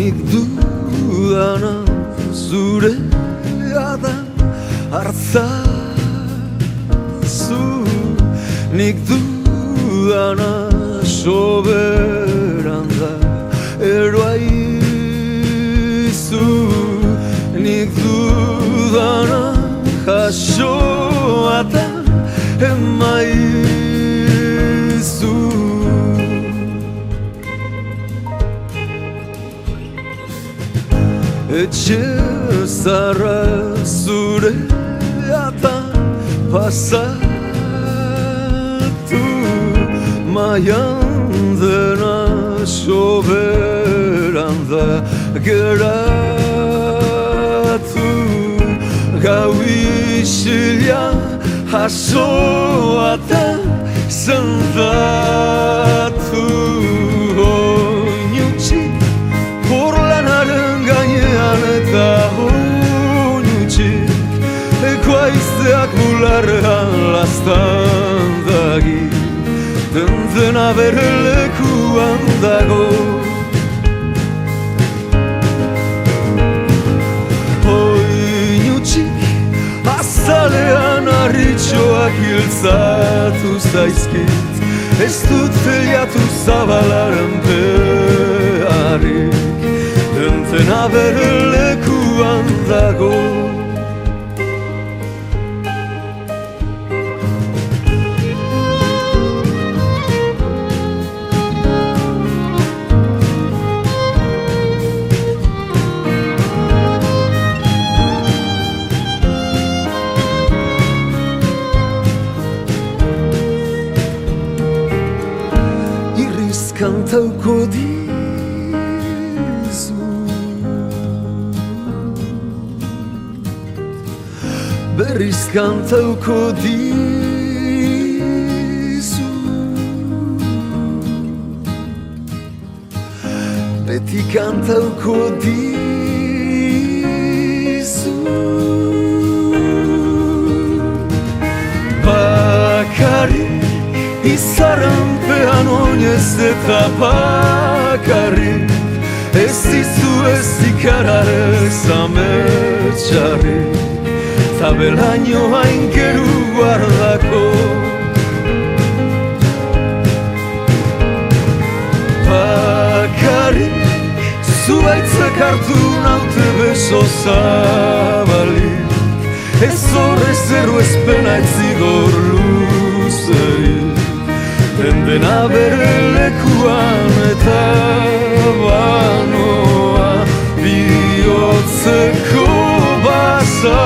nik dudana zurea da hartzazu, nik dudana soberan da eroaizu, nik dudana jasoa da emaizu. Etxe zarra zurea da pasatu, maian dena soberan da geratu, gau isilia jasoa da zendatu. Oinutsik porlanaren gainean eta oinutsik ekoaizteak bularrean lastan dagi, dena bere lekuan dago. Oinutsik azalean harritxoak hiltzatu zaizkit, ez dut feliatu zabalaren beharrik, dena bere lekuan dago. Kantauko dizu, berriz kantauko dizu, beti kantauko dizu. Bakarrik izarranpean oinez eta bakarrik, ez dizu ez ikararez ametxarrik, tabelaino aingeru guardako. Bakarrik zuaitzak hartu naute beso zabalik, ez horrez zero ezpena ez zigor luzeik, dena bere lekuan eta banoa bihotzeko baza.